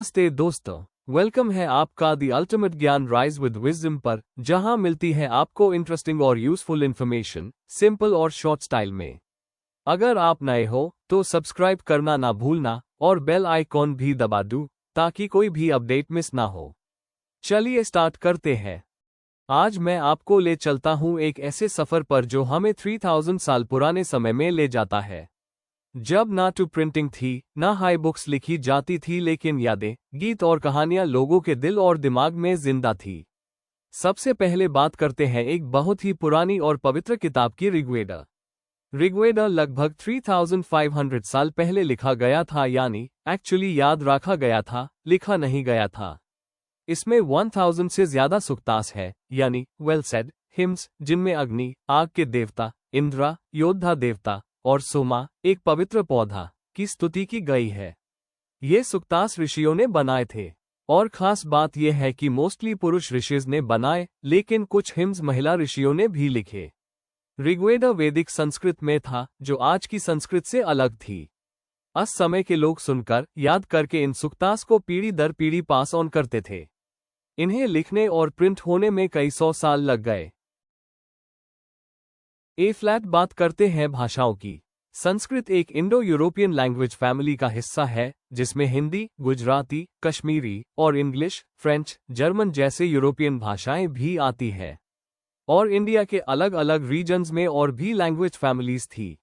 नमस्ते दोस्तों, वेलकम है आपका द अल्टीमेट ज्ञान राइज विद विजडम पर, जहां मिलती है आपको इंटरेस्टिंग और यूजफुल इन्फॉर्मेशन सिंपल और शॉर्ट स्टाइल में। अगर आप नए हो तो सब्सक्राइब करना ना भूलना और बेल आइकॉन भी दबा दूं ताकि कोई भी अपडेट मिस ना हो। चलिए स्टार्ट करते हैं। आज मैं आपको ले चलता हूं एक ऐसे सफर पर जो हमें 3000 साल पुराने समय में ले जाता है, जब ना टू प्रिंटिंग थी, ना हाई बुक्स लिखी जाती थी, लेकिन यादें, गीत और कहानियां लोगों के दिल और दिमाग में जिंदा थी। सबसे पहले बात करते हैं एक बहुत ही पुरानी और पवित्र किताब की, ऋग्वेदा। ऋग्वेदा लगभग 3500 साल पहले लिखा गया था, यानी एक्चुअली याद रखा गया था, लिखा नहीं गया था। इसमें 1000 से ज्यादा सुक्तास है, यानी वेल सेड हिम्स, जिनमें अग्नि, आग के देवता, इंद्रा, योद्धा देवता और सोमा, एक पवित्र पौधा, की स्तुति की गई है। ये सुक्तास ऋषियों ने बनाए थे, और खास बात यह है कि मोस्टली पुरुष ऋषिज ने बनाए, लेकिन कुछ हिम्स महिला ऋषियों ने भी लिखे। ऋग्वेदा वैदिक संस्कृत में था, जो आज की संस्कृत से अलग थी। उस समय के लोग सुनकर, याद करके इन सुक्तास को पीढ़ी दर पीढ़ी पास ऑन करते थे। इन्हें लिखने और प्रिंट होने में कई 100 साल लग गए। बात करते हैं भाषाओं की। संस्कृत एक इंडो यूरोपियन लैंग्वेज फैमिली का हिस्सा है, जिसमें हिंदी, गुजराती, कश्मीरी और इंग्लिश, फ्रेंच, जर्मन जैसे यूरोपियन भाषाएं भी आती है। और इंडिया के अलग अलग रीजन्स में और भी लैंग्वेज फैमिलीज थी।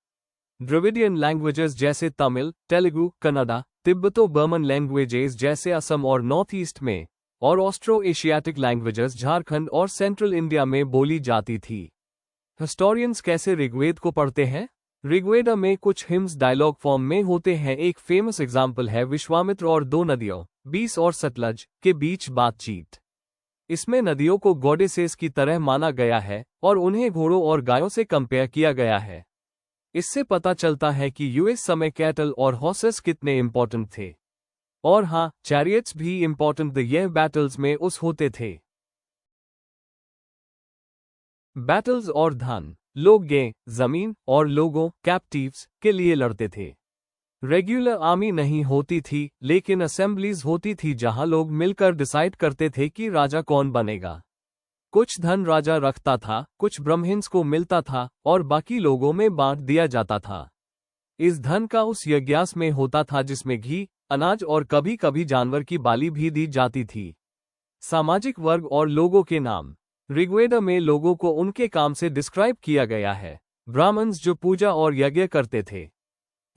द्रविडियन लैंग्वेजेस जैसे तमिल, तेलुगु, कन्नड़ा, तिब्बतो बर्मन लैंग्वेजेस जैसे असम और नॉर्थ ईस्ट में, और ऑस्ट्रो एशियाटिक लैंग्वेजेस झारखंड और सेंट्रल इंडिया में बोली जाती थी। हिस्टोरियंस कैसे ऋग्वेद को पढ़ते हैं? ऋग्वेदा में कुछ हिम्स डायलॉग फॉर्म में होते हैं। एक फेमस एग्जाम्पल है विश्वामित्र और दो नदियों, बीस और सतलज, के बीच बातचीत। इसमें नदियों को गॉडेसेस की तरह माना गया है और उन्हें घोड़ों और गायों से कंपेयर किया गया है। इससे पता चलता है कि यूएस समय कैटल और हॉर्सेस कितने इंपॉर्टेंट थे। और हाँ, चैरियट्स भी इंपॉर्टेंट थे, यह बैटल्स में उस होते थे। बैटल्स और धन, लोग गे, जमीन और लोगों, कैप्टिव्स, के लिए लड़ते थे। रेगुलर आर्मी नहीं होती थी, लेकिन असेंबलीज होती थी जहां लोग मिलकर डिसाइड करते थे कि राजा कौन बनेगा। कुछ धन राजा रखता था, कुछ ब्राह्मण्स को मिलता था और बाकी लोगों में बांट दिया जाता था। इस धन का उस यज्ञास में होता था जिसमें घी, अनाज और कभी कभी जानवर की बाली भी दी जाती थी। सामाजिक वर्ग और लोगों के नाम। ऋग्वेदा में लोगों को उनके काम से डिस्क्राइब किया गया है। ब्राह्मण्स जो पूजा और यज्ञ करते थे,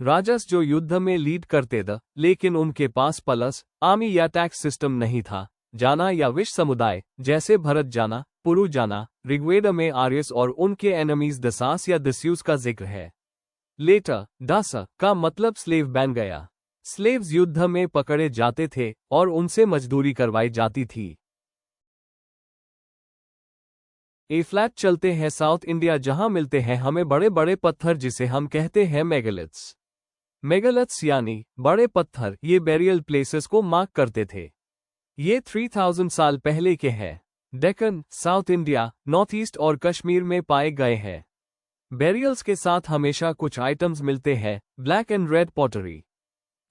राजस जो युद्ध में लीड करते थे, लेकिन उनके पास पलस, आर्मी या टैक्स सिस्टम नहीं था। जाना या विश समुदाय, जैसे भरत जाना, पुरु जाना। ऋग्वेदा में आर्यस और उनके एनिमीज दसास या दस्यूस का जिक्र है। लेटर, दास का मतलब स्लेव बन गया। स्लेव्स युद्ध में पकड़े जाते थे और उनसे मजदूरी करवाई जाती थी। चलते हैं साउथ इंडिया, जहां मिलते हैं हमें बड़े बड़े पत्थर, जिसे हम कहते हैं मेगालिथ्स। मेगालिथ्स यानी बड़े पत्थर, ये बेरियल प्लेसेस को मार्क करते थे। ये 3000 साल पहले के हैं। Deccan, south India, north east और कश्मीर में पाए गए हैं। बेरियल्स के साथ हमेशा कुछ आइटम्स मिलते हैं: black and red pottery,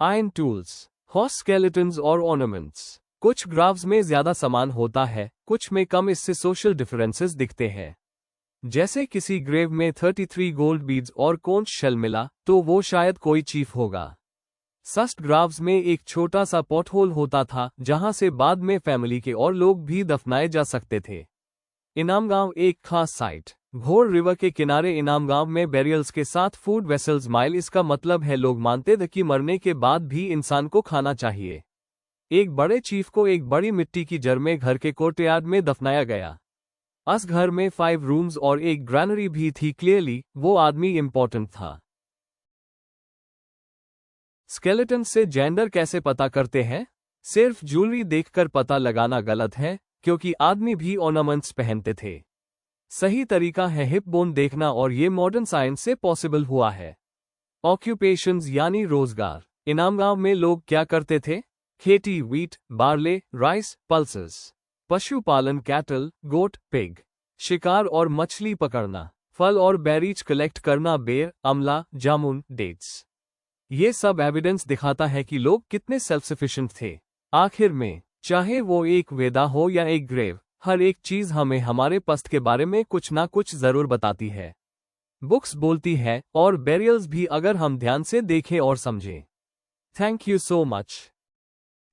iron tools, horse skeletons और ऑर्नामेंट्स। कुछ ग्राव्स में ज्यादा सामान होता है, कुछ में कम। इससे सोशल डिफरेंसेस दिखते हैं। जैसे किसी ग्रेव में 33 गोल्ड बीड्स और कोंच शेल मिला तो वो शायद कोई चीफ होगा। सस्ट ग्राव्स में एक छोटा सा पॉटहोल होता था, जहां से बाद में फैमिली के और लोग भी दफनाए जा सकते थे। इनामगांव एक खास साइट। घोर रिवर के किनारे इनामगांव में बेरियल्स के साथ फूड वेसल्स माइल। इसका मतलब है लोग मानते थे कि मरने के बाद भी इंसान को खाना चाहिए। एक बड़े चीफ को एक बड़ी मिट्टी की जर में घर के कोर्टयार्ड में दफनाया गया। उस घर में 5 रूम्स और एक ग्रैनरी भी थी। क्लियरली वो आदमी इंपॉर्टेंट था। स्केलेटन से जेंडर कैसे पता करते हैं? सिर्फ ज्वेलरी देखकर पता लगाना गलत है, क्योंकि आदमी भी ऑर्नामेंट्स पहनते थे। सही तरीका है हिप बोन देखना, और ये मॉडर्न साइंस से पॉसिबल हुआ है। ऑक्यूपेशंस यानी रोजगार। इनामगांव में लोग क्या करते थे? खेती, व्हीट, बार्ले, राइस, पल्सेस। पशुपालन, कैटल, गोट, पिग। शिकार और मछली पकड़ना। फल और बेरीज कलेक्ट करना, बेर, अमला, जामुन, डेट्स। ये सब एविडेंस दिखाता है कि लोग कितने सेल्फ सफिशिएंट थे। आखिर में, चाहे वो एक वेदा हो या एक ग्रेव, हर एक चीज हमें हमारे पस्ट के बारे में कुछ ना कुछ जरूर बताती है। बुक्स बोलती है और बेरियल्स भी, अगर हम ध्यान से देखें और समझें। Thank you so much.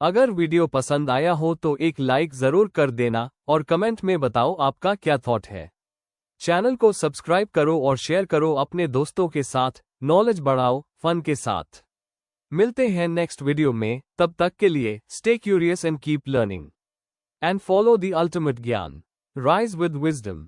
अगर वीडियो पसंद आया हो तो एक लाइक जरूर कर देना और कमेंट में बताओ आपका क्या थॉट है। चैनल को सब्सक्राइब करो और शेयर करो अपने दोस्तों के साथ। नॉलेज बढ़ाओ फन के साथ। मिलते हैं नेक्स्ट वीडियो में, तब तक के लिए stay curious and keep learning and follow the ultimate ज्ञान, राइज विद विजडम।